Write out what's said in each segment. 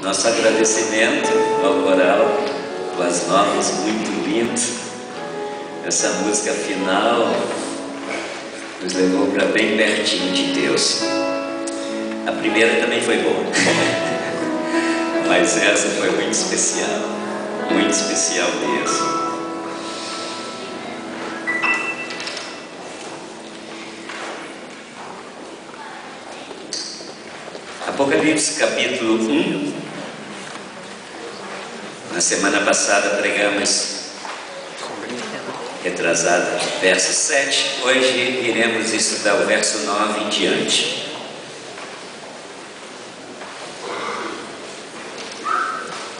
Nosso agradecimento ao coral, Boas Novas, muito lindo. Essa música final nos levou para bem pertinho de Deus. A primeira também foi boa, mas essa foi muito especial mesmo. Apocalipse capítulo 1. Na semana passada pregamos, retrasada, verso 7. Hoje iremos estudar o verso 9 em diante.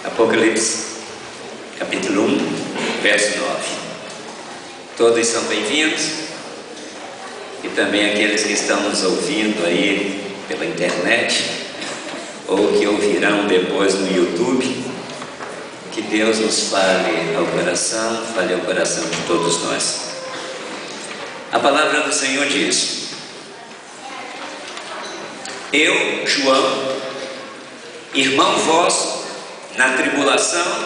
Apocalipse capítulo 1, verso 9. Todos são bem-vindos, e também aqueles que estão nos ouvindo aí pela internet ou que ouvirão depois no YouTube. Que Deus nos fale ao coração de todos nós. A palavra do Senhor diz: eu, João, irmão vosso, na tribulação,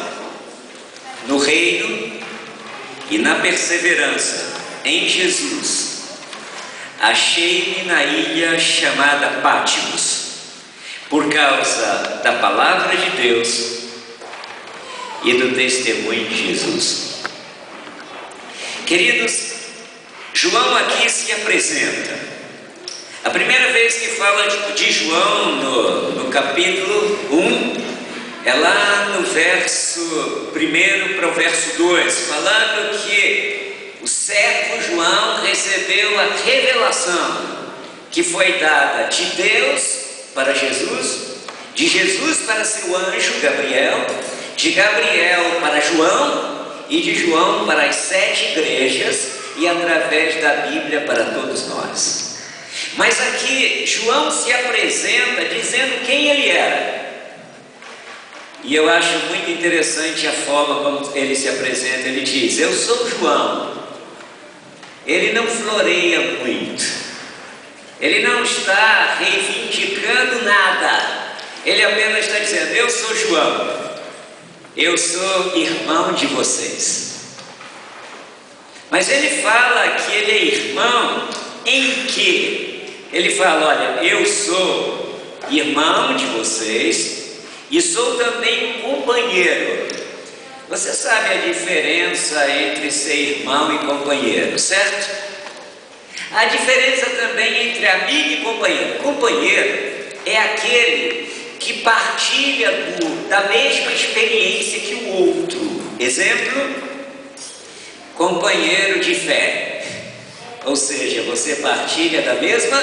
no reino e na perseverança em Jesus, achei-me na ilha chamada Pátimos, por causa da palavra de Deus e do testemunho de Jesus. Queridos, João aqui se apresenta. A primeira vez que fala de João no capítulo 1 é lá no verso 1 para o verso 2, falando que o servo João recebeu a revelação que foi dada de Deus para Jesus, de Jesus para seu anjo Gabriel, de Gabriel para João e de João para as 7 igrejas e através da Bíblia para todos nós. Mas aqui João se apresenta dizendo quem ele era. E eu acho muito interessante a forma como ele se apresenta. Ele diz: eu sou João. Ele não floreia muito, ele não está reivindicando nada, ele apenas está dizendo: eu sou João, eu sou irmão de vocês. Mas ele fala que ele é irmão em quê? Ele fala: olha, eu sou irmão de vocês e sou também um companheiro. Você sabe a diferença entre ser irmão e companheiro, certo? A diferença também entre amigo e companheiro. Companheiro é aquele que partilha da mesma experiência que o outro. Exemplo: companheiro de fé, ou seja, você partilha da mesma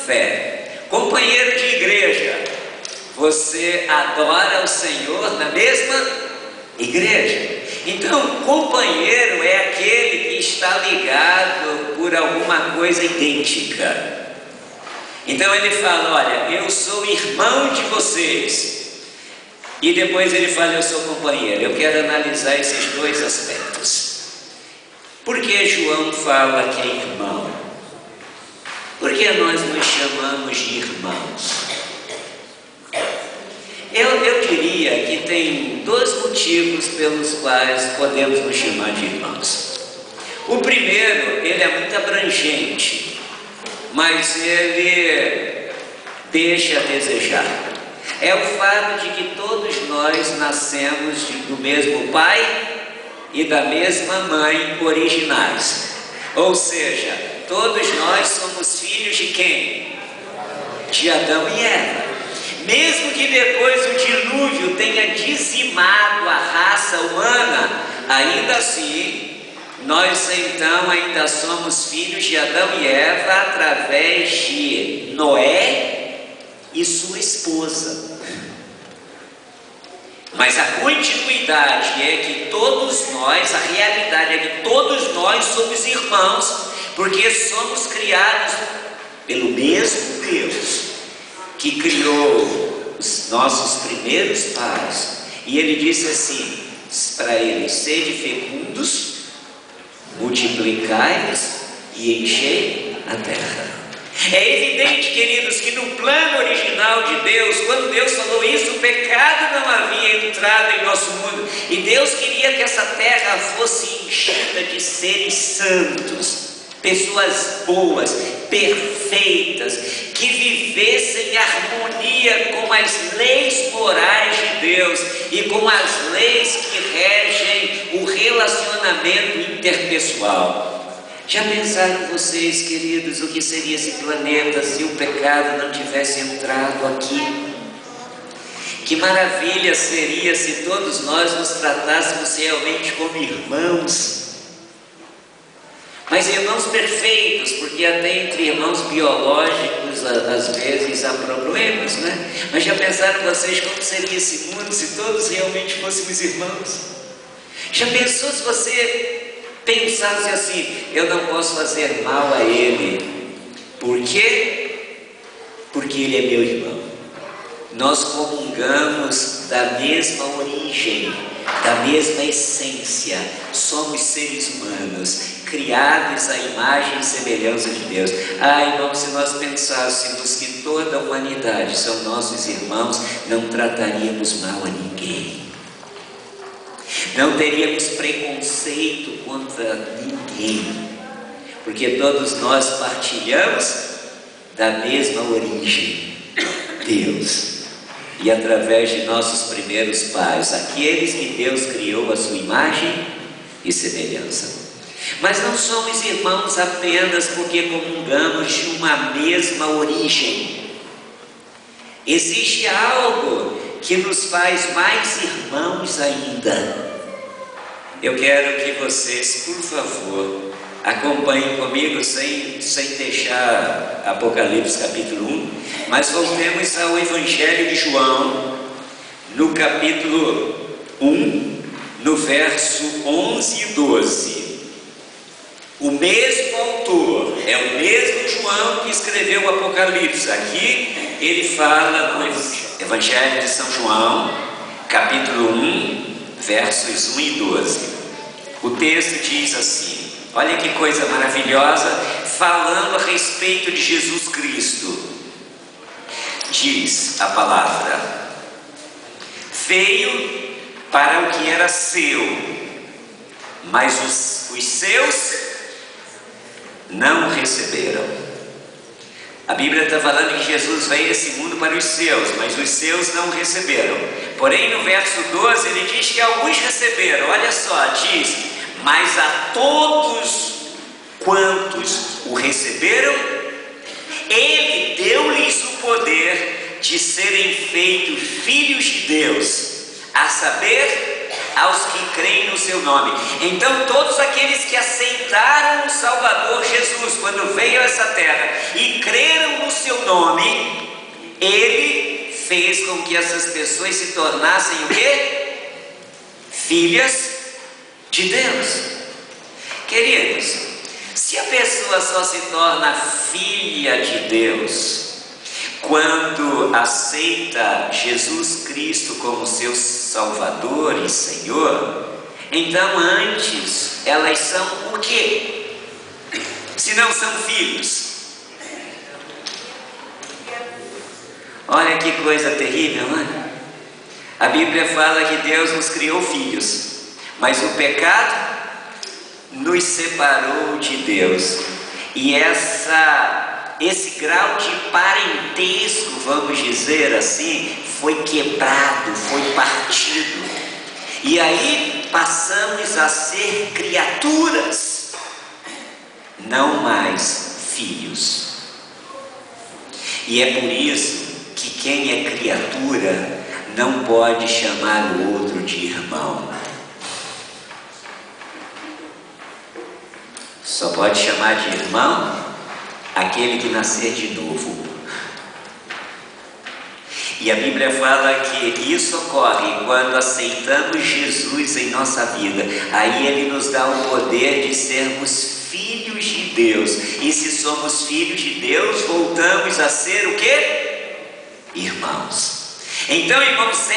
fé. Companheiro de igreja, você adora o Senhor na mesma igreja. Então, companheiro é aquele que está ligado por alguma coisa idêntica. Então ele fala: olha, eu sou irmão de vocês. E depois ele fala: eu sou companheiro. Eu quero analisar esses dois aspectos. Por que João fala que é irmão? Porque nós nos chamamos de irmãos. Eu diria que tem 2 motivos pelos quais podemos nos chamar de irmãos. O primeiro, ele é muito abrangente, mas ele deixa a desejar. É o fato de que todos nós nascemos do mesmo pai e da mesma mãe originais. Ou seja, todos nós somos filhos de quem? De Adão e Eva. Mesmo que depois o dilúvio tenha dizimado a raça humana, ainda assim, nós então ainda somos filhos de Adão e Eva através de Noé e sua esposa. Mas a continuidade é que todos nós, a realidade é que todos nós somos irmãos, porque somos criados pelo mesmo Deus que criou os nossos primeiros pais. E ele disse assim para eles: sede fecundos, multiplicai-vos e enchei a terra. É evidente, queridos, que no plano original de Deus, quando Deus falou isso, o pecado não havia entrado em nosso mundo. E Deus queria que essa terra fosse enchida de seres santos, pessoas boas, perfeitas, que vivessem em harmonia com as leis morais de Deus e com as leis que regem o relacionamento interpessoal. Já pensaram vocês, queridos, o que seria esse planeta se o pecado não tivesse entrado aqui? Que maravilha seria se todos nós nos tratássemos realmente como irmãos. Mas irmãos perfeitos, porque até entre irmãos biológicos às vezes há problemas, né? Mas já pensaram vocês como seria esse mundo se todos realmente fôssemos irmãos? Já pensou se você pensasse assim: eu não posso fazer mal a ele? Por quê? Porque ele é meu irmão. Nós comungamos da mesma origem, da mesma essência, somos seres humanos, criados à imagem e semelhança de Deus. Irmãos, se nós pensássemos que toda a humanidade são nossos irmãos, não trataríamos mal a ninguém, não teríamos preconceito contra ninguém, porque todos nós partilhamos da mesma origem, Deus. E através de nossos primeiros pais, aqueles que Deus criou à sua imagem e semelhança. Mas não somos irmãos apenas porque comungamos de uma mesma origem. Existe algo que nos faz mais irmãos ainda. Eu quero que vocês, por favor, acompanhem comigo sem deixar Apocalipse capítulo 1, mas voltemos ao Evangelho de João, no capítulo 1, no verso 11 e 12. O mesmo autor, é o mesmo João que escreveu o Apocalipse. Aqui ele fala no Evangelho de São João, capítulo 1, versos 1 e 12. O texto diz assim, olha que coisa maravilhosa, falando a respeito de Jesus Cristo. Diz a palavra: veio para o que era seu, mas os seus não receberam. A Bíblia está falando que Jesus veio a esse mundo para os seus, mas os seus não receberam. Porém, no verso 12, ele diz que alguns receberam. Olha só, diz: mas a todos quantos o receberam, ele deu-lhes o poder de serem feitos filhos de Deus, a saber, aos que creem no seu nome. Então todos aqueles que aceitaram o Salvador Jesus quando veio a essa terra e creram no seu nome, ele fez com que essas pessoas se tornassem o quê? Filhas de Deus. Queridos, se a pessoa só se torna filha de Deus quando aceita Jesus Cristo como seu Salvador e Senhor, então antes elas são o quê? Se não são filhos. Olha que coisa terrível, não é? A Bíblia fala que Deus nos criou filhos, mas o pecado nos separou de Deus. E esse grau de parentesco, vamos dizer assim, foi quebrado, foi partido. E aí passamos a ser criaturas, não mais filhos. E é por isso que quem é criatura não pode chamar o outro de irmão. Só pode chamar de irmão aquele que nascer de novo. E a Bíblia fala que isso ocorre quando aceitamos Jesus em nossa vida. Aí Ele nos dá o poder de sermos filhos de Deus. E se somos filhos de Deus, voltamos a ser o quê? Irmãos. Então, irmãos,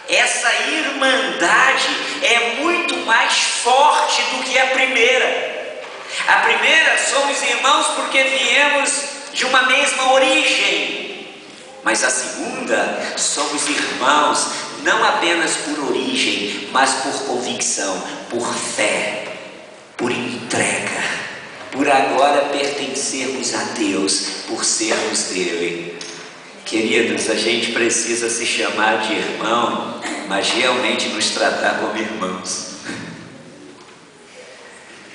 essa irmandade é muito mais forte do que a primeira. A primeira, somos irmãos porque viemos de uma mesma origem. Mas a segunda, somos irmãos não apenas por origem, mas por convicção, por fé, por entrega, por agora pertencermos a Deus, por sermos dele. Queridos, a gente precisa se chamar de irmão, mas realmente nos tratar como irmãos.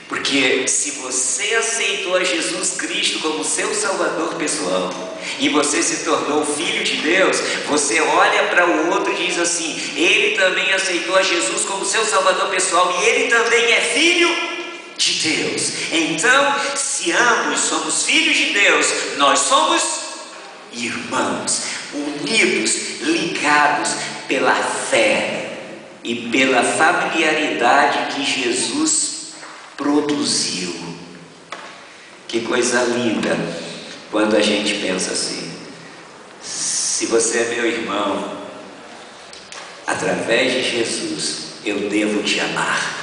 Porque se você aceitou a Jesus Cristo como seu Salvador pessoal e você se tornou filho de Deus, você olha para o outro e diz assim: ele também aceitou a Jesus como seu Salvador pessoal e ele também é filho de Deus. Então, se ambos somos filhos de Deus, nós somos irmãos, unidos, ligados pela fé e pela familiaridade que Jesus produziu. Que coisa linda quando a gente pensa assim: se você é meu irmão, através de Jesus eu devo te amar.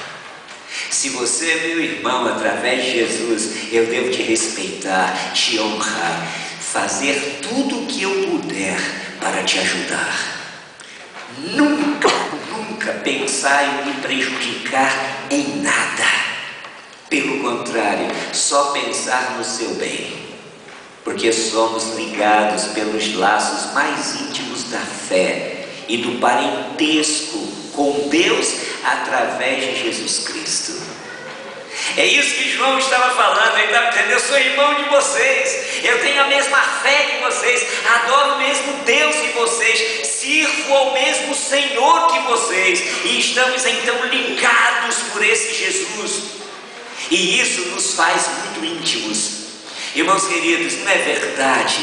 Se você é meu irmão, através de Jesus eu devo te respeitar, te honrar, fazer tudo o que eu puder para te ajudar. Nunca pensar em me prejudicar em nada. Pelo contrário, só pensar no seu bem, porque somos ligados pelos laços mais íntimos da fé e do parentesco com Deus através de Jesus Cristo. É isso que João estava falando, ele estava dizendo: eu sou irmão de vocês, eu tenho a mesma fé que vocês, adoro o mesmo Deus que vocês, sirvo ao mesmo Senhor que vocês, e estamos então ligados por esse Jesus. E isso nos faz muito íntimos. Irmãos queridos, não é verdade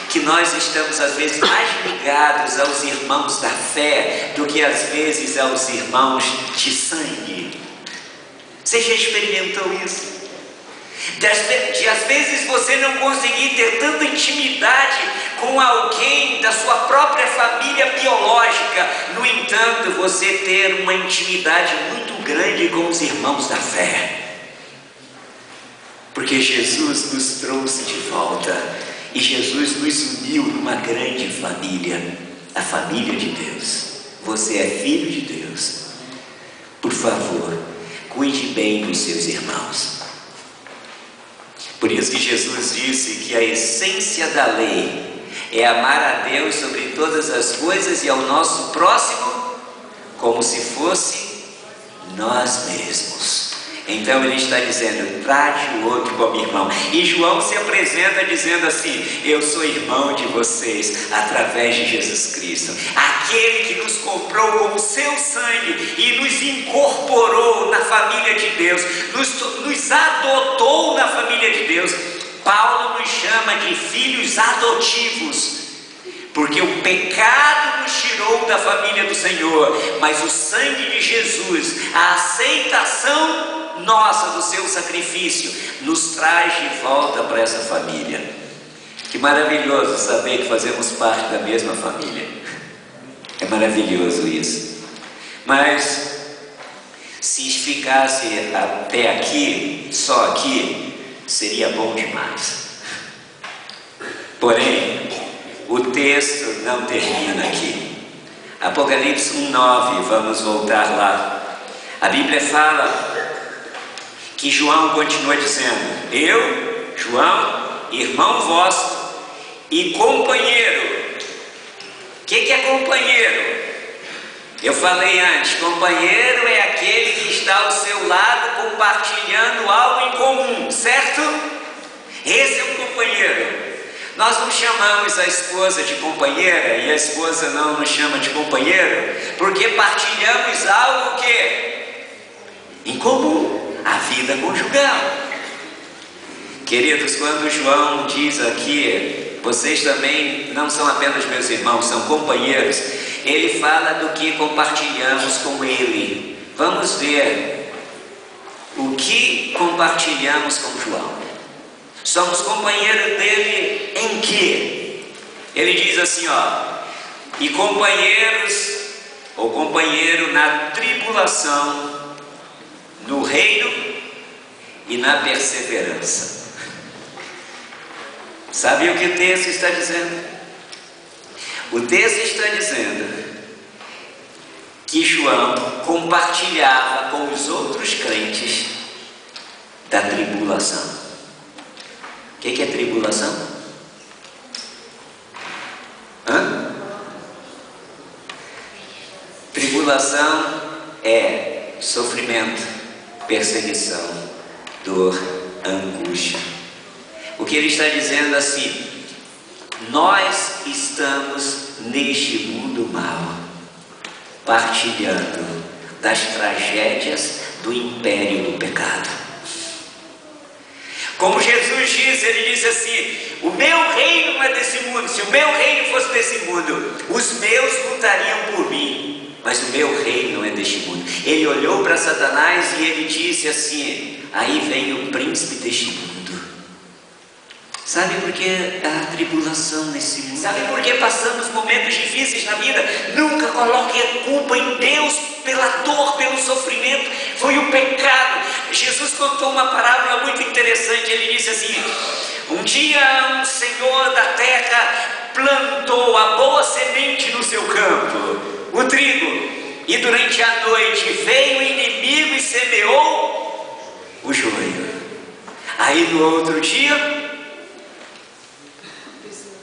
que nós estamos às vezes mais ligados aos irmãos da fé do que às vezes aos irmãos de sangue? Você já experimentou isso? Às vezes você não conseguir ter tanta intimidade com alguém da sua própria família biológica, no entanto, você ter uma intimidade muito grande com os irmãos da fé. Porque Jesus nos trouxe de volta e Jesus nos uniu numa grande família, a família de Deus. Você é filho de Deus. Por favor, cuide bem dos seus irmãos. Por isso que Jesus disse que a essência da lei é amar a Deus sobre todas as coisas e ao nosso próximo como se fosse nós mesmos. Então ele está dizendo: trate o outro como irmão. E João se apresenta dizendo assim: eu sou irmão de vocês através de Jesus Cristo, aquele que nos comprou com o seu sangue e nos incorporou na família de Deus, nos adotou na família de Deus. Paulo nos chama de filhos adotivos, porque o pecado nos tirou da família do Senhor, mas o sangue de Jesus, a aceitação nossa do seu sacrifício, nos traz de volta para essa família. Que maravilhoso saber que fazemos parte da mesma família. É maravilhoso isso. Mas se ficasse até aqui, só aqui, seria bom demais. Porém, o texto não termina aqui. Apocalipse 1:9, vamos voltar lá. A Bíblia fala que João continua dizendo: eu, João, irmão vosso e companheiro. O que é companheiro? Eu falei antes, companheiro é aquele que está ao seu lado compartilhando algo em comum, certo? Esse é um companheiro. Nós não chamamos a esposa de companheira e a esposa não nos chama de companheiro, porque partilhamos algo o quê? Em comum. A vida conjugal. Queridos, quando João diz aqui: vocês também não são apenas meus irmãos, são companheiros, ele fala do que compartilhamos com ele. Vamos ver o que compartilhamos com João. Somos companheiros dele em quê? Ele diz assim, e companheiros, ou companheiro na tribulação, no reino e na perseverança. Sabe o que o texto está dizendo? O texto está dizendo que João compartilhava com os outros crentes da tribulação. O que é tribulação? Tribulação é sofrimento, perseguição, dor, angústia. O que ele está dizendo assim: nós estamos neste mundo mau, partilhando das tragédias do império do pecado. Como Jesus diz, ele diz assim: o meu reino não é desse mundo. Se o meu reino fosse desse mundo, os meus lutariam por mim, mas o meu reino não é deste mundo. Ele olhou para Satanás e ele disse assim: aí vem o príncipe deste mundo. Sabe por que há tribulação nesse mundo? Sabe por que passamos momentos difíceis na vida? Nunca coloque a culpa em Deus pela dor, pelo sofrimento. Foi o pecado. Jesus contou uma parábola muito interessante. Ele disse assim: um dia um senhor da terra plantou a boa semente no seu campo, o trigo, e durante a noite veio o inimigo e semeou o joio. Aí no outro dia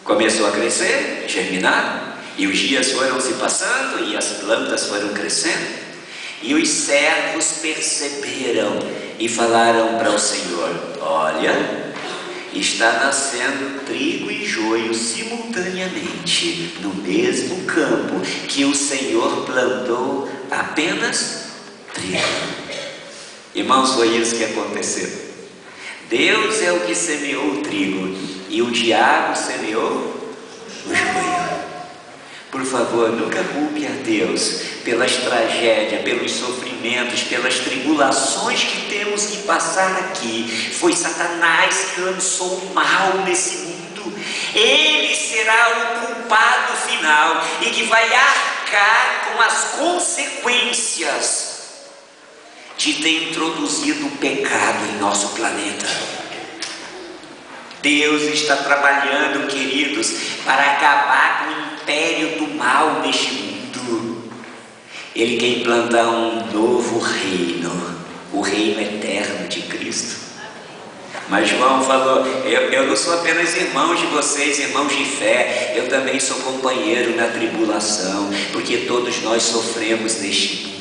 começou a crescer, germinar, e os dias foram se passando e as plantas foram crescendo, e os servos perceberam e falaram para o Senhor: olha, está nascendo trigo e joio simultaneamente no mesmo campo que o Senhor plantou apenas trigo. Irmãos, foi isso que aconteceu. Deus é o que semeou o trigo e o diabo semeou o joio. Por favor, nunca culpe a Deus pelas tragédias, pelos sofrimentos, pelas tribulações que temos que passar aqui. Foi Satanás que lançou o mal nesse mundo. Ele será o culpado final e que vai arcar com as consequências de ter introduzido o pecado em nosso planeta. Deus está trabalhando, queridos, para acabar com o império do mal neste mundo. Ele quer implantar um novo reino, o reino eterno de Cristo. Mas João falou: eu não sou apenas irmão de vocês, irmãos de fé, eu também sou companheiro na tribulação, porque todos nós sofremos neste mundo.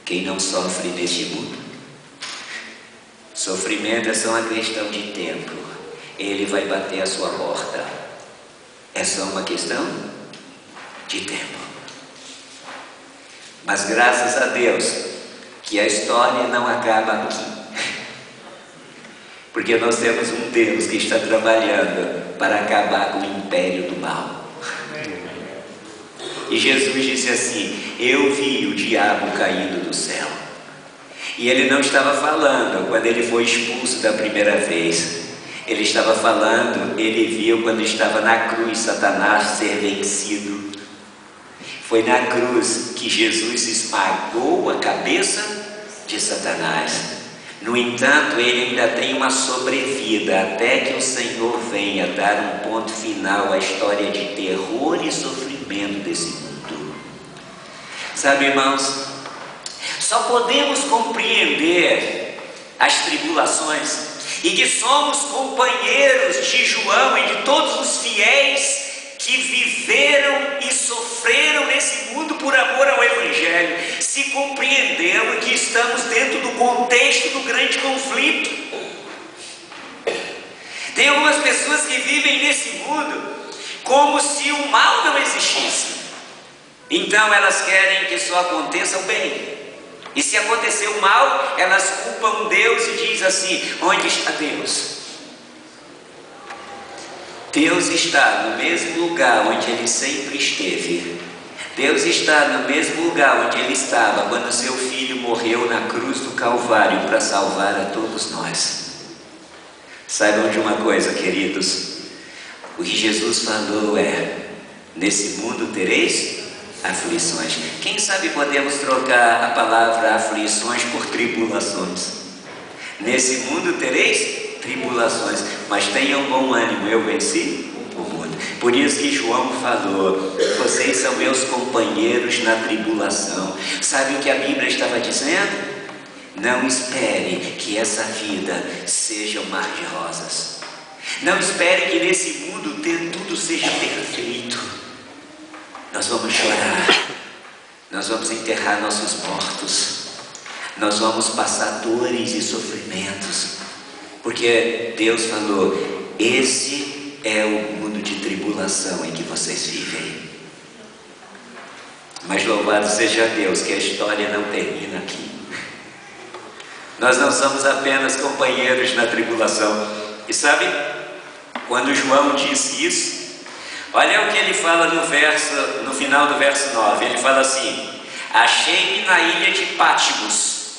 Quem não sofre neste mundo? Sofrimento é só uma questão de tempo. Ele vai bater a sua porta. É só uma questão de tempo. Mas graças a Deus que a história não acaba aqui. Porque nós temos um Deus que está trabalhando para acabar com o império do mal. E Jesus disse assim: eu vi o diabo caído do céu. E ele não estava falando quando ele foi expulso da primeira vez. Ele estava falando, ele viu quando estava na cruz Satanás ser vencido. Foi na cruz que Jesus esmagou a cabeça de Satanás. No entanto, ele ainda tem uma sobrevida até que o Senhor venha dar um ponto final à história de terror e sofrimento desse mundo. Sabe, irmãos, só podemos compreender as tribulações e que somos companheiros de João e de todos os fiéis que viveram e sofreram nesse mundo por amor ao Evangelho, se compreendemos que estamos dentro do contexto do grande conflito. Tem algumas pessoas que vivem nesse mundo como se o mal não existisse. Então elas querem que só aconteça o bem. E se acontecer o mal, elas culpam Deus e dizem assim: onde está Deus? Deus está no mesmo lugar onde Ele sempre esteve. Deus está no mesmo lugar onde Ele estava quando seu Filho morreu na cruz do Calvário para salvar a todos nós. Saibam de uma coisa, queridos: o que Jesus falou é: nesse mundo tereis aflições. Quem sabe podemos trocar a palavra aflições por tribulações. Nesse mundo tereis tribulações, mas tenham bom ânimo, eu venci o mundo. Por isso que João falou: vocês são meus companheiros na tribulação. Sabe o que a Bíblia estava dizendo? Não espere que essa vida seja um mar de rosas. Não espere que nesse mundo tudo seja perfeito. Nós vamos chorar, nós vamos enterrar nossos mortos, nós vamos passar dores e sofrimentos, porque Deus falou: esse é o mundo de tribulação em que vocês vivem. Mas louvado seja Deus que a história não termina aqui. Nós não somos apenas companheiros na tribulação. E sabe, quando João disse isso, olha o que ele fala no final do verso 9. Ele fala assim: achei-me na ilha de Patmos,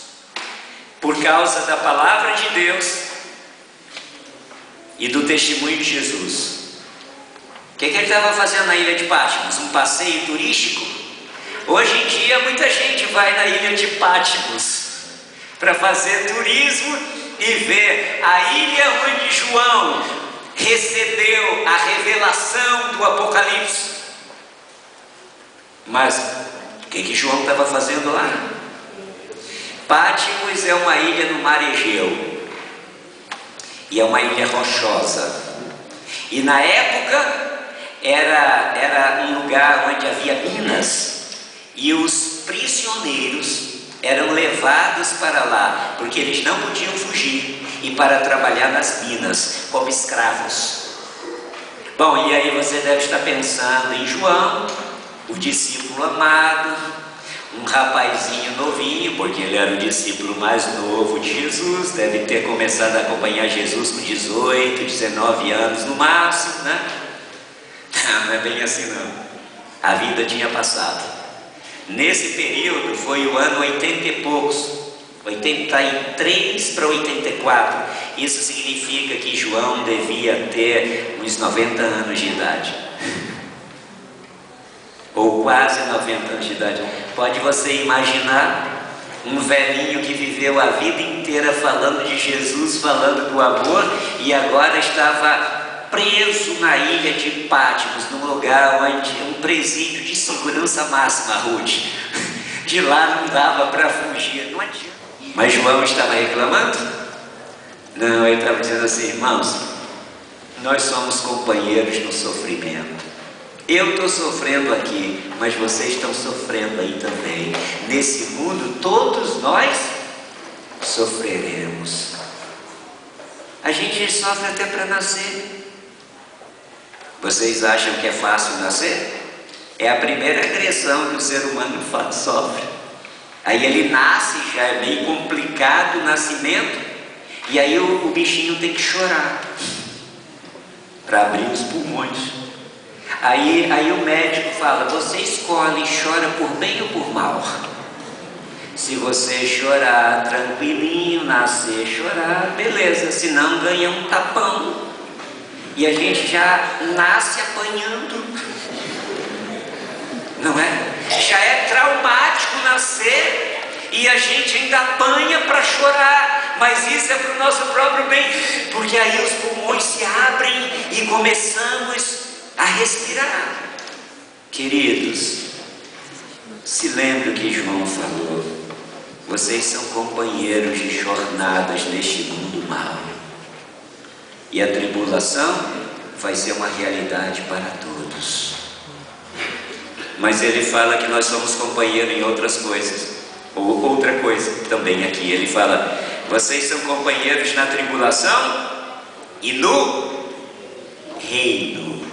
por causa da palavra de Deus e do testemunho de Jesus. O que ele estava fazendo na ilha de Patmos? Um passeio turístico? Hoje em dia muita gente vai na ilha de Patmos para fazer turismo e ver a ilha onde João recebeu a revelação do Apocalipse. Mas o que João estava fazendo lá? Patmos é uma ilha no mar Egeu, e é uma ilha rochosa, e na época era um lugar onde havia minas, e os prisioneiros eram levados para lá, porque eles não podiam fugir, e para trabalhar nas minas como escravos. Bom, e aí você deve estar pensando em João, o discípulo amado, um rapazinho novinho, porque ele era o discípulo mais novo de Jesus, deve ter começado a acompanhar Jesus com 18, 19 anos no máximo, né? Não é bem assim não, a vida tinha passado. Nesse período foi o ano 80 e poucos, 83 para 84. Isso significa que João devia ter uns 90 anos de idade, ou quase 90 anos de idade. Pode você imaginar um velhinho que viveu a vida inteira falando de Jesus, falando do amor, e agora estava preso na ilha de Patmos, num lugar onde um presídio de segurança máxima, Ruth. De lá não dava para fugir, não adianta. Mas João estava reclamando? Não, ele estava dizendo assim: irmãos, nós somos companheiros no sofrimento. Eu estou sofrendo aqui, mas vocês estão sofrendo aí também. Nesse mundo todos nós sofreremos. A gente sofre até para nascer. Vocês acham que é fácil nascer? É a primeira agressão que o ser humano sofre. Aí ele nasce, já é meio complicado o nascimento, e aí o bichinho tem que chorar para abrir os pulmões. Aí o médico fala: você escolhe, chora por bem ou por mal. Se você chorar tranquilinho, nascer, chorar, beleza, se não ganha um tapão. E a gente já nasce apanhando, não é? Já é traumático nascer e a gente ainda apanha para chorar, mas isso é para o nosso próprio bem, porque aí os pulmões se abrem e começamos a respirar. Queridos, se lembre o que João falou: vocês são companheiros de jornadas neste mundo mau. E a tribulação vai ser uma realidade para todos. Mas ele fala que nós somos companheiros em outras coisas. Ou outra coisa também aqui. Ele fala: vocês são companheiros na tribulação e no reino.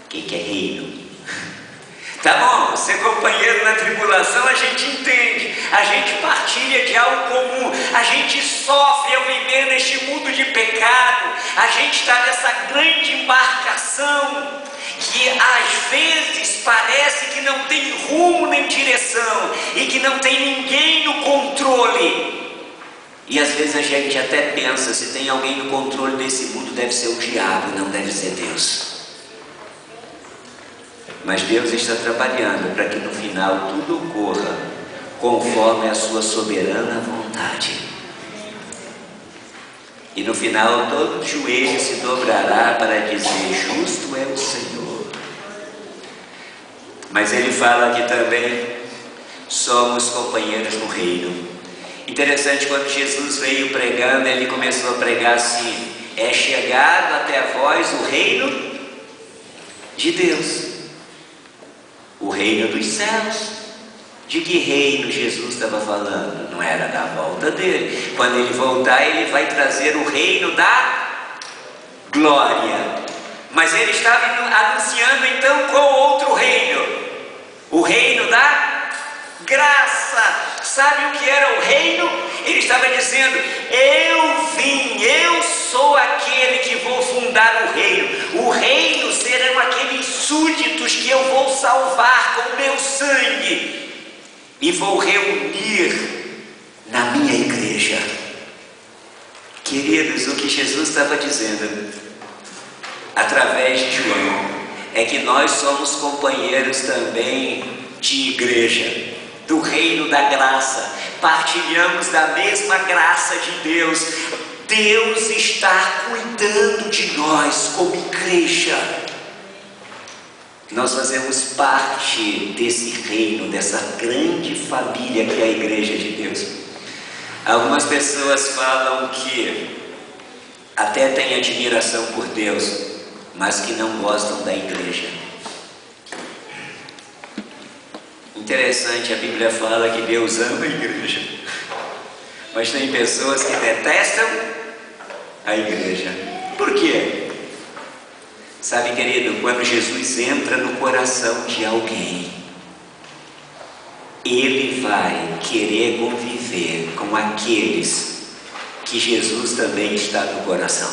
O que é reino? Tá bom, ser companheiro na tribulação a gente entende, a gente partilha de algo comum, a gente sofre ao viver neste mundo de pecado, a gente está nessa grande embarcação que às vezes parece que não tem rumo nem direção e que não tem ninguém no controle. E às vezes a gente até pensa: se tem alguém no controle desse mundo, deve ser o diabo, não deve ser Deus. Mas Deus está trabalhando para que no final tudo ocorra conforme a sua soberana vontade. E no final todo joelho se dobrará para dizer: justo é o Senhor. Mas ele fala aqui também: somos companheiros no reino. Interessante, quando Jesus veio pregando, ele começou a pregar assim: é chegado até vós o reino de Deus, o reino dos céus. De que reino Jesus estava falando? Não era da volta dele. Quando ele voltar, ele vai trazer o reino da glória. Mas ele estava anunciando então qual outro reino? O reino da graça. Sabe o que era o reino? Ele estava dizendo: eu vim, eu sou aquele que vou fundar o reino. O reino serão aqueles súditos que eu vou salvar com o meu sangue e vou reunir na minha igreja. Queridos, o que Jesus estava dizendo através de João é que nós somos companheiros também de igreja, do reino da graça. Partilhamos da mesma graça de Deus. Deus está cuidando de nós como igreja. Nós fazemos parte desse reino, dessa grande família que é a igreja de Deus. Algumas pessoas falam que até têm admiração por Deus, mas que não gostam da igreja. Interessante, a Bíblia fala que Deus ama a igreja, mas tem pessoas que detestam a igreja. Por quê? Sabe, querido, quando Jesus entra no coração de alguém, ele vai querer conviver com aqueles que Jesus também está no coração.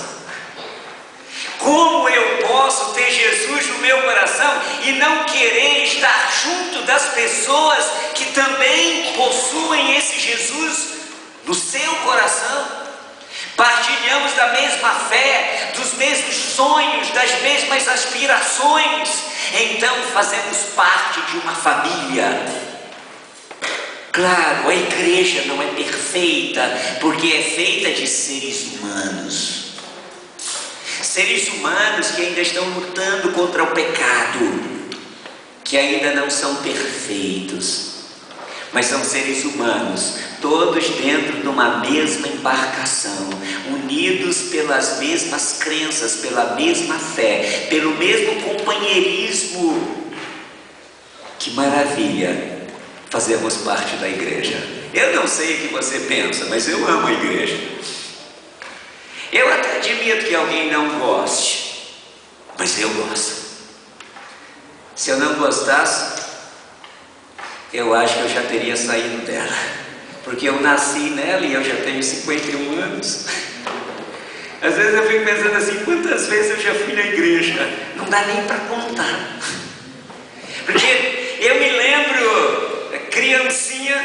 Como eu posso ter Jesus no meu coração e não querer estar junto das pessoas que também possuem esse Jesus no seu coração? Partilhamos da mesma fé, dos mesmos sonhos, das mesmas aspirações. Então fazemos parte de uma família. Claro, a igreja não é perfeita, porque é feita de seres humanos. Seres humanos que ainda estão lutando contra o pecado, que ainda não são perfeitos, mas são seres humanos, todos dentro de uma mesma embarcação, unidos pelas mesmas crenças, pela mesma fé, pelo mesmo companheirismo. Que maravilha fazermos parte da igreja. Eu não sei o que você pensa, mas eu amo a igreja. Eu até admito que alguém não goste, mas eu gosto. Se eu não gostasse, eu acho que eu já teria saído dela, porque eu nasci nela e eu já tenho 51 anos. Às vezes eu fico pensando assim: quantas vezes eu já fui na igreja? Não dá nem para contar. Porque eu me lembro, criancinha,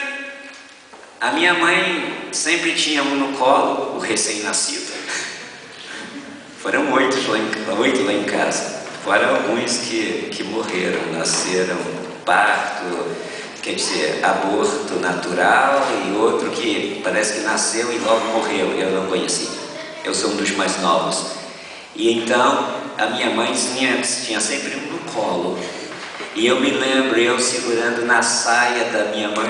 a minha mãe sempre tinha um no colo, o recém-nascido. Foram 8 lá em casa. Foram alguns que morreram, nasceram parto, quer dizer, aborto natural, e outro que parece que nasceu e logo morreu. Eu não conheci. Eu sou um dos mais novos. E então a minha mãe tinha sempre um no colo. E eu me lembro, eu segurando na saia da minha mãe,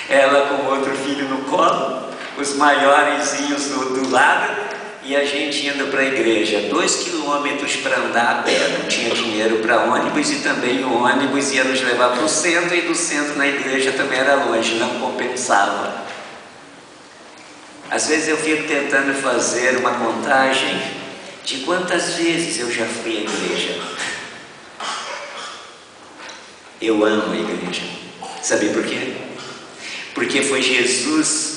ela com outro filho no colo, os maiorzinhos do lado, e a gente indo para a igreja, 2 quilômetros para andar a pé. Não tinha dinheiro para ônibus, e também o ônibus ia nos levar para o centro, e do centro na igreja também era longe, não compensava. Às vezes eu fico tentando fazer uma contagem de quantas vezes eu já fui à igreja. Eu amo a igreja. Sabe por quê? Porque foi Jesus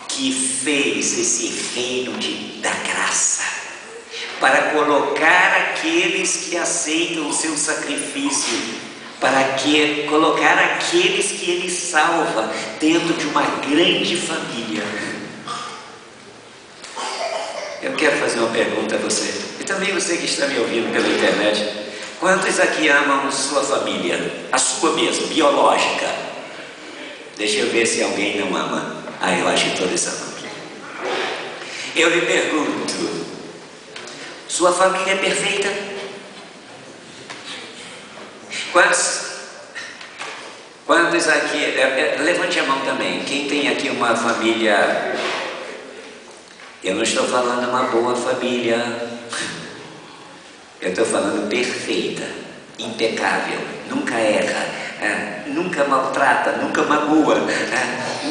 que fez esse reino da graça, para colocar aqueles que aceitam o seu sacrifício, para colocar aqueles que Ele salva dentro de uma grande família. Eu quero fazer uma pergunta a você, e também você que está me ouvindo pela internet. Quantos aqui amam sua família? A sua mesmo, biológica? Deixa eu ver se alguém não ama. Ah, eu acho que todos amam. Eu lhe pergunto, sua família é perfeita? Quantos aqui, levante a mão também, quem tem aqui uma família, eu não estou falando uma boa família, eu estou falando perfeita, impecável, nunca erra, nunca maltrata, nunca magoa,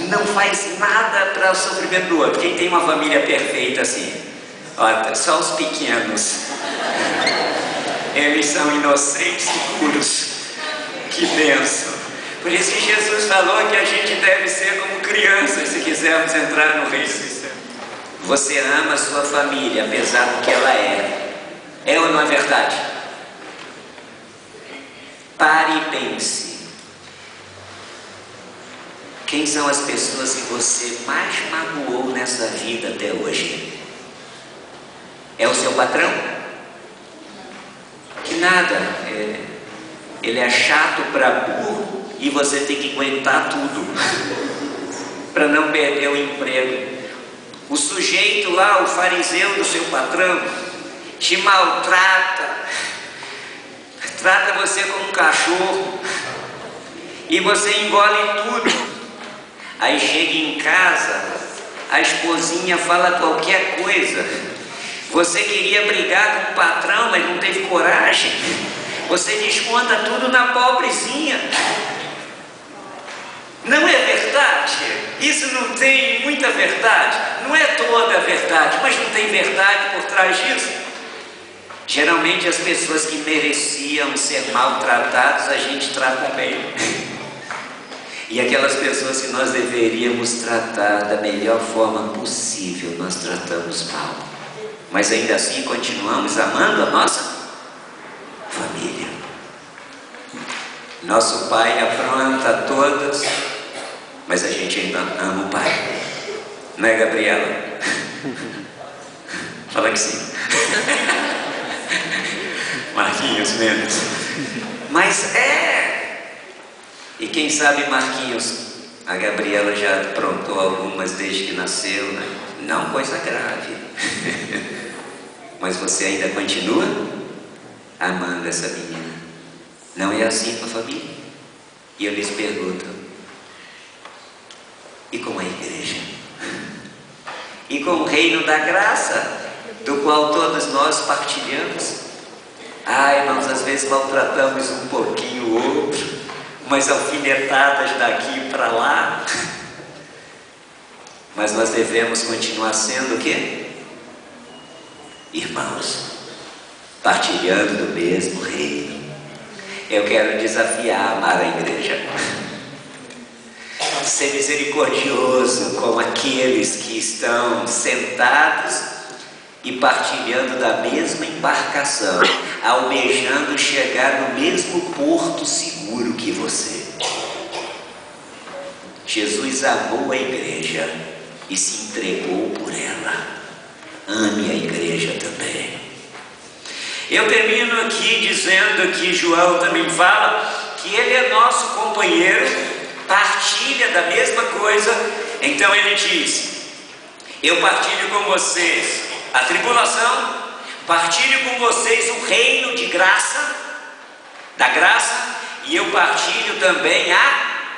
não faz nada para o sofrimento do outro. Quem tem uma família perfeita assim? Olha, só os pequenos, eles são inocentes e puros, que bênção. Por isso que Jesus falou que a gente deve ser como crianças se quisermos entrar no reino dos céus. Você ama a sua família apesar do que ela é. É ou não é verdade? Pare e pense. Quem são as pessoas que você mais magoou nessa vida até hoje? É o seu patrão? Que nada, ele é chato para burro e você tem que aguentar tudo para não perder o emprego. O sujeito lá, o fariseu do seu patrão, te maltrata, trata você como um cachorro e você engole tudo. Aí chega em casa, a esposinha fala qualquer coisa. Você queria brigar com o patrão, mas não teve coragem. Você desconta tudo na pobrezinha. Não é verdade? Isso não tem muita verdade. Não é toda a verdade, mas não tem verdade por trás disso. Geralmente as pessoas que mereciam ser maltratadas, a gente trata bem. E aquelas pessoas que nós deveríamos tratar da melhor forma possível, nós tratamos mal. Mas ainda assim continuamos amando a nossa família. Nosso pai apronta todas, mas a gente ainda ama o pai. Não é, Gabriela? Fala que sim. Marquinhos menos. Mas e quem sabe, Marquinhos, a Gabriela já aprontou algumas desde que nasceu, né? Não coisa grave. Mas você ainda continua amando essa menina. Não é assim com a família? E eu lhes pergunto, e com a igreja? E com o reino da graça, do qual todos nós partilhamos? Irmãos, às vezes maltratamos um pouquinho o outro, umas alfinetadas daqui para lá, mas nós devemos continuar sendo o quê? Irmãos, partilhando do mesmo reino. Eu quero desafiar a amar a igreja. Ser misericordioso com aqueles que estão sentados e partilhando da mesma embarcação, almejando chegar no mesmo porto seguro que você. Jesus amou a igreja e se entregou por ela. Ame a igreja também. Eu termino aqui dizendo que João também fala que ele é nosso companheiro, partilha da mesma coisa. Então ele diz: eu partilho com vocês a tribulação, partilho com vocês o reino de graça, da graça, e eu partilho também a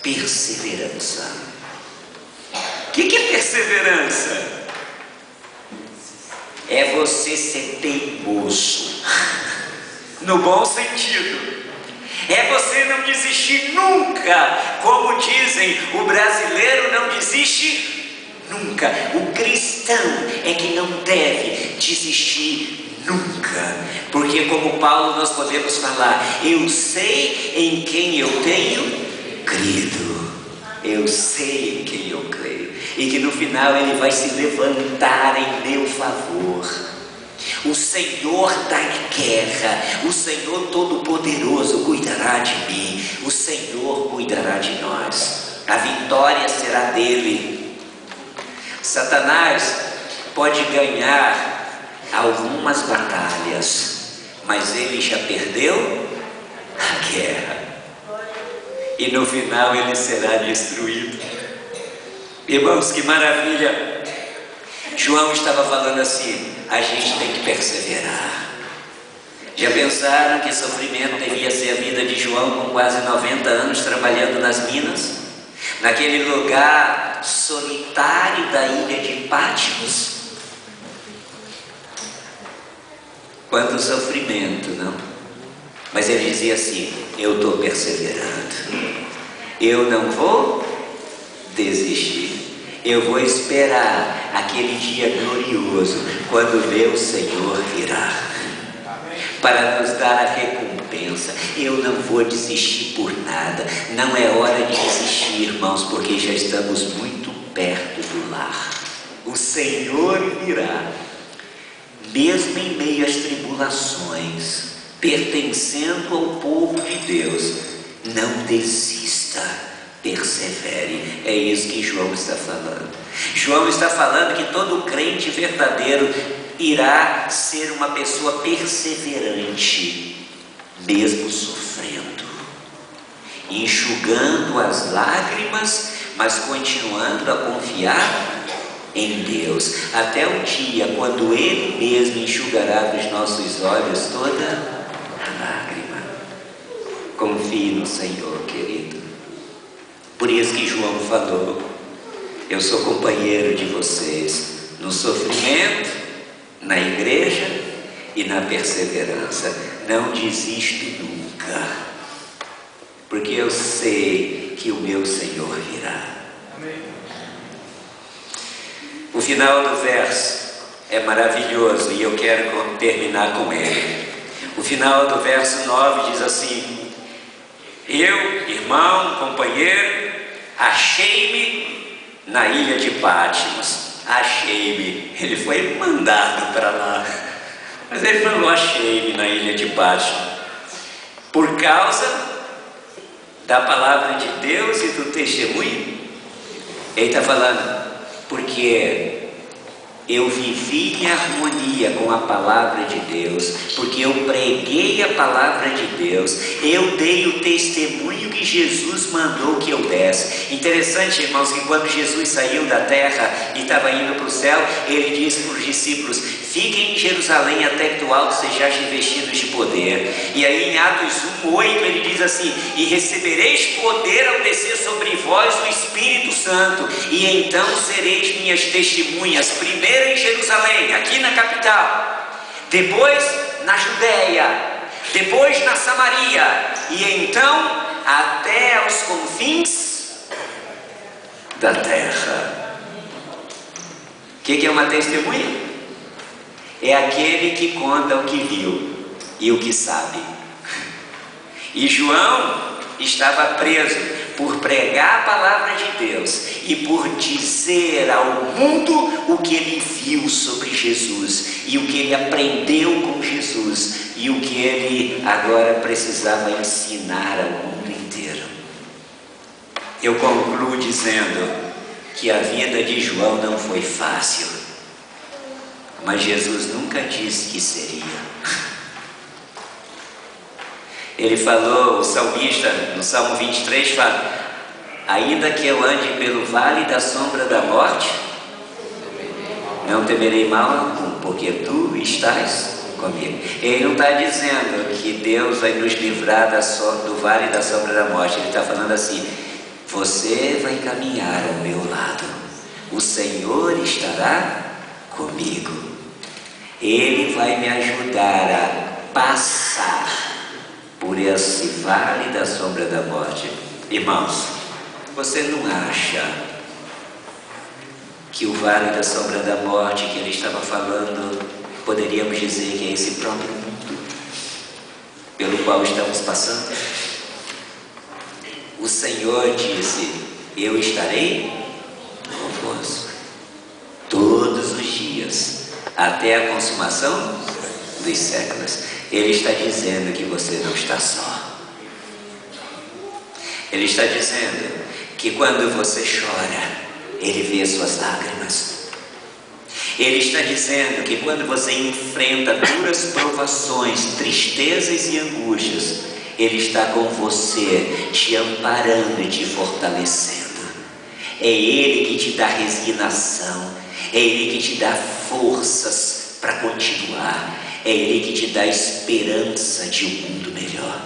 perseverança. O que é perseverança? É você ser teimoso, no bom sentido. É você não desistir nunca. Como dizem, o brasileiro não desiste nunca. O cristão é que não deve desistir nunca. Porque como Paulo nós podemos falar, eu sei em quem eu tenho crido. Eu sei em quem eu creio. E que no final ele vai se levantar em meu favor. O Senhor da guerra, o Senhor Todo-Poderoso cuidará de mim. O Senhor cuidará de nós. A vitória será dele. Satanás pode ganhar algumas batalhas, mas ele já perdeu a guerra. E no final ele será destruído. Irmãos, que maravilha! João estava falando assim: a gente tem que perseverar. Já pensaram que sofrimento devia ser a vida de João com quase 90 anos trabalhando nas minas? Naquele lugar solitário da ilha de Patmos? Quanto sofrimento, não? Mas ele dizia assim: eu estou perseverando, eu não vou desistir, eu vou esperar aquele dia glorioso, quando meu Senhor virá para nos dar a recompensa. Eu não vou desistir por nada. Não é hora de desistir, irmãos, porque já estamos muito perto do lar. O Senhor virá, mesmo em meio às tribulações, pertencendo ao povo de Deus. Não desista, persevere. É isso que João está falando. João está falando que todo crente verdadeiro irá ser uma pessoa perseverante, mesmo sofrendo, enxugando as lágrimas, mas continuando a confiar em Deus, até o dia quando Ele mesmo enxugará dos nossos olhos toda a lágrima. Confie no Senhor, querido. Por isso que João falou: eu sou companheiro de vocês no sofrimento, na igreja e na perseverança. Não desisto nunca, porque eu sei que o meu Senhor virá. Amém. O final do verso é maravilhoso e eu quero terminar com ele. O final do verso 9 diz assim: eu, irmão, companheiro, achei-me na ilha de Patmos. Achei-me, ele foi mandado para lá, mas ele falou: achei-me na ilha de Patmos, por causa da palavra de Deus e do testemunho. Ele está falando: porque eu vivi em harmonia com a palavra de Deus, porque eu preguei a palavra de Deus, eu dei o testemunho que Jesus mandou que eu desse. Interessante, irmãos, que quando Jesus saiu da terra e estava indo para o céu, ele disse para os discípulos: fiquem em Jerusalém até que do alto sejais revestidos de poder. E aí em Atos 1:8 ele diz assim: e recebereis poder ao descer sobre vós o Espírito Santo, e então sereis minhas testemunhas, primeiro em Jerusalém, aqui na capital, depois na Judéia, depois na Samaria, e então até aos confins da terra. O que é uma testemunha? É aquele que conta o que viu e o que sabe. E João estava preso por pregar a palavra de Deus e por dizer ao mundo o que ele viu sobre Jesus e o que ele aprendeu com Jesus e o que ele agora precisava ensinar ao mundo inteiro. Eu concluo dizendo que a vida de João não foi fácil, mas Jesus nunca disse que seria. Ele falou, o salmista, no Salmo 23, fala: ainda que eu ande pelo vale da sombra da morte, não temerei mal algum, porque tu estás comigo. Ele não está dizendo que Deus vai nos livrar do vale da sombra da morte. Ele está falando assim: você vai caminhar ao meu lado, o Senhor estará comigo, Ele vai me ajudar a passar por esse vale da sombra da morte. Irmãos, você não acha que o vale da sombra da morte que ele estava falando, poderíamos dizer que é esse próprio mundo pelo qual estamos passando? O Senhor disse: eu estarei convosco todos os dias, até a consumação dos séculos. Ele está dizendo que você não está só. Ele está dizendo que quando você chora, Ele vê suas lágrimas. Ele está dizendo que quando você enfrenta duras provações, tristezas e angústias, Ele está com você, te amparando e te fortalecendo. É Ele que te dá resignação, é Ele que te dá forças para continuar, é Ele que te dá esperança de um mundo melhor.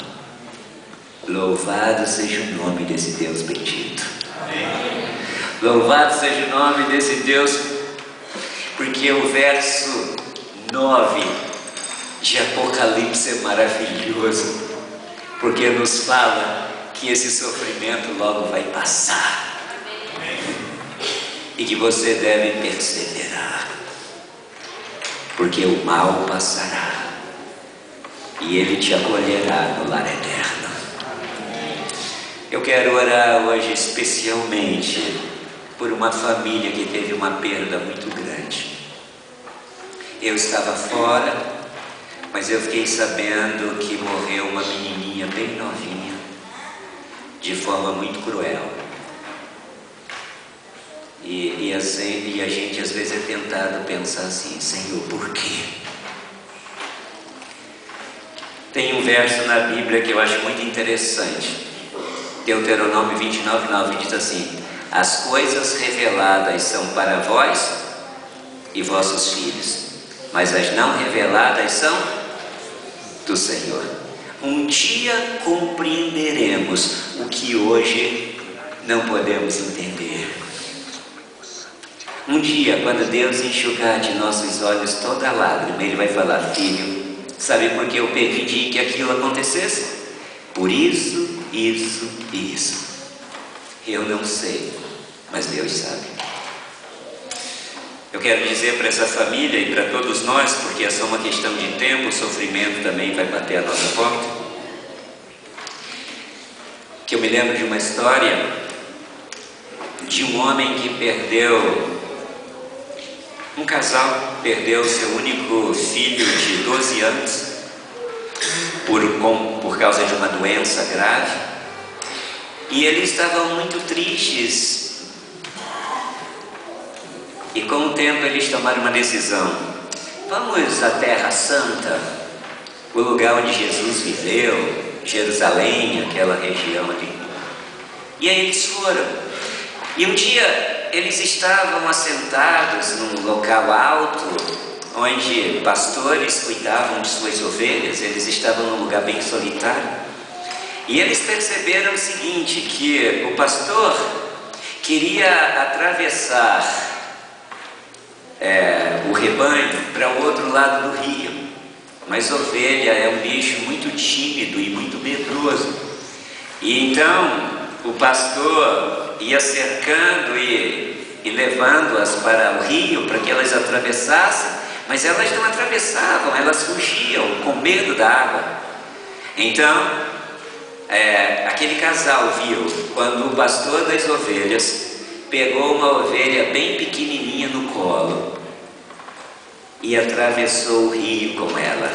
Louvado seja o nome desse Deus bendito. Amém. Louvado seja o nome desse Deus, porque o verso 9 de Apocalipse é maravilhoso, porque nos fala que esse sofrimento logo vai passar. E que você deve perseverar, porque o mal passará e Ele te acolherá no lar eterno. Eu quero orar hoje especialmente por uma família que teve uma perda muito grande. Eu estava fora, mas eu fiquei sabendo que morreu uma menininha bem novinha, de forma muito cruel. E a gente às vezes é tentado pensar assim: Senhor, por quê? Tem um verso na Bíblia que eu acho muito interessante, Deuteronômio 29:9, diz assim: as coisas reveladas são para vós e vossos filhos, mas as não reveladas são do Senhor. Um dia compreenderemos o que hoje não podemos entender. Um dia, quando Deus enxugar de nossos olhos toda lágrima, Ele vai falar: filho, sabe por que eu permiti que aquilo acontecesse? Por isso, isso e isso. Eu não sei, mas Deus sabe. Eu quero dizer para essa família e para todos nós, porque é só uma questão de tempo, o sofrimento também vai bater a nossa porta, que eu me lembro de uma história de um homem que perdeu, um casal perdeu seu único filho de 12 anos por causa de uma doença grave, e eles estavam muito tristes, e com o tempo eles tomaram uma decisão: vamos à Terra Santa, o lugar onde Jesus viveu, Jerusalém, aquela região ali. E aí eles foram, e um dia eles estavam assentados num local alto, onde pastores cuidavam de suas ovelhas. Eles estavam num lugar bem solitário, e eles perceberam o seguinte, que o pastor queria atravessar o rebanho para o outro lado do rio, mas ovelha é um bicho muito tímido e muito medroso, e então o pastor ia cercando e levando-as para o rio para que elas atravessassem, mas elas não atravessavam, elas fugiam com medo da água. Então aquele casal viu quando o pastor das ovelhas pegou uma ovelha bem pequenininha no colo e atravessou o rio com ela.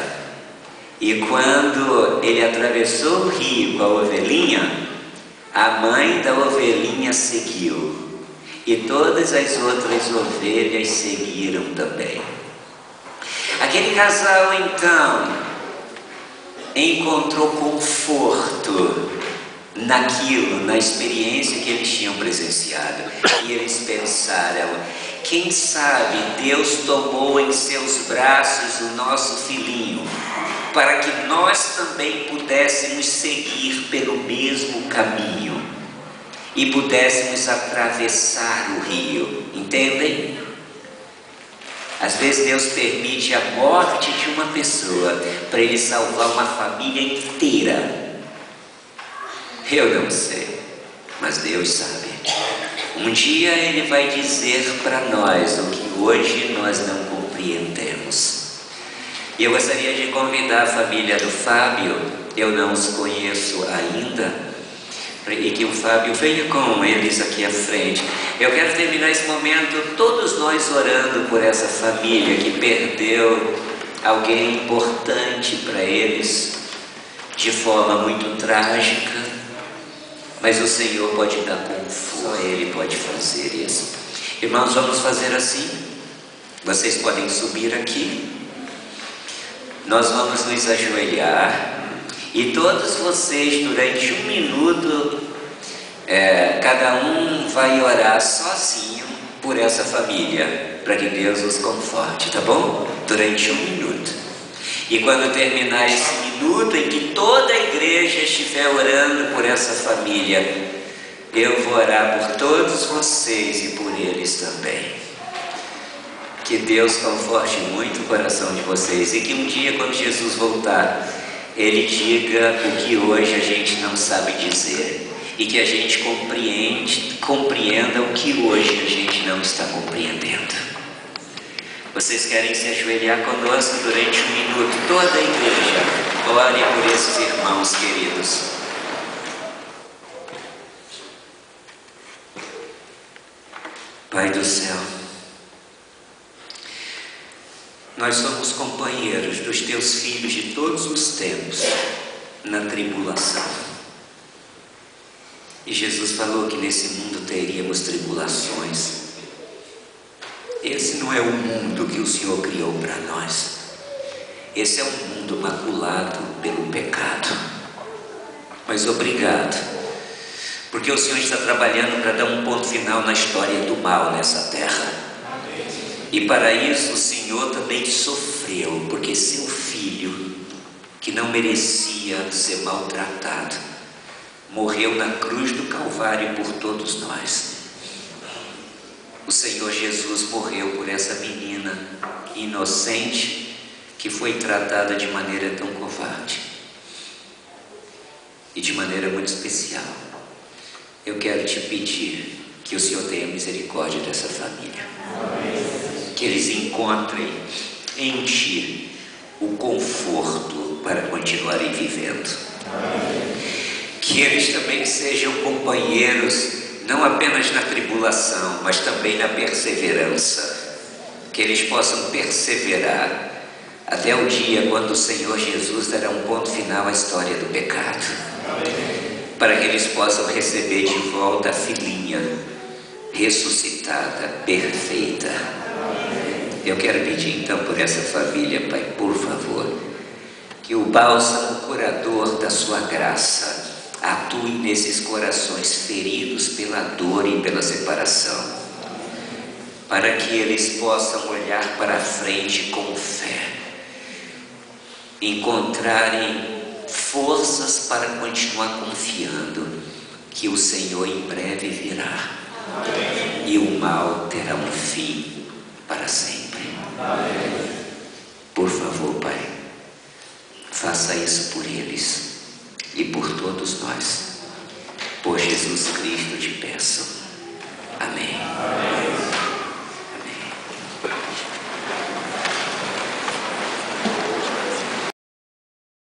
E quando ele atravessou o rio com a ovelhinha, a mãe da ovelhinha seguiu, e todas as outras ovelhas seguiram também. Aquele casal então encontrou conforto naquilo, na experiência que eles tinham presenciado, e eles pensaram: quem sabe Deus tomou em seus braços o nosso filhinho, para que nós também pudéssemos seguir pelo mesmo caminho e pudéssemos atravessar o rio. Entendem? Às vezes Deus permite a morte de uma pessoa para Ele salvar uma família inteira. Eu não sei, mas Deus sabe. Um dia Ele vai dizer para nós o que hoje nós não compreendemos. E eu gostaria de convidar a família do Fábio, eu não os conheço ainda, e que o Fábio venha com eles aqui à frente. Eu quero terminar esse momento todos nós orando por essa família que perdeu alguém importante para eles de forma muito trágica, mas o Senhor pode dar conforto, só Ele pode fazer isso. Irmãos, vamos fazer assim. Vocês podem subir aqui. Nós vamos nos ajoelhar e todos vocês, durante 1 minuto, cada um vai orar sozinho por essa família, para que Deus os conforte, tá bom? Durante 1 minuto. E quando terminar esse minuto em que toda a igreja estiver orando por essa família, eu vou orar por todos vocês e por eles também. Que Deus conforte muito o coração de vocês e que um dia, quando Jesus voltar, Ele diga o que hoje a gente não sabe dizer e que a gente compreenda o que hoje a gente não está compreendendo. Vocês querem se ajoelhar conosco durante 1 minuto? Toda a igreja, ore por esses irmãos queridos. Pai do céu, nós somos companheiros dos teus filhos de todos os tempos na tribulação. E Jesus falou que nesse mundo teríamos tribulações. Esse não é o mundo que o Senhor criou para nós. Esse é um mundo maculado pelo pecado. Mas obrigado, porque o Senhor está trabalhando para dar um ponto final na história do mal nessa terra. E para isso o Senhor também sofreu, porque seu filho, que não merecia ser maltratado, morreu na cruz do Calvário por todos nós. O Senhor Jesus morreu por essa menina inocente que foi tratada de maneira tão covarde e de maneira muito especial. Eu quero te pedir que o Senhor tenha misericórdia dessa família. Que eles encontrem em Ti o conforto para continuarem vivendo. Que eles também sejam companheiros, não apenas na tribulação, mas também na perseverança. Que eles possam perseverar até o dia quando o Senhor Jesus dará um ponto final à história do pecado. Para que eles possam receber de volta a filhinha ressuscitada, perfeita. Eu quero pedir então por essa família, Pai, por favor, que o bálsamo curador da sua graça atue nesses corações feridos pela dor e pela separação, para que eles possam olhar para frente com fé, encontrarem forças para continuar confiando que o Senhor em breve virá. E o mal terá um fim para sempre. Por favor, Pai, faça isso por eles e por todos nós. Por Jesus Cristo te peço. Amém.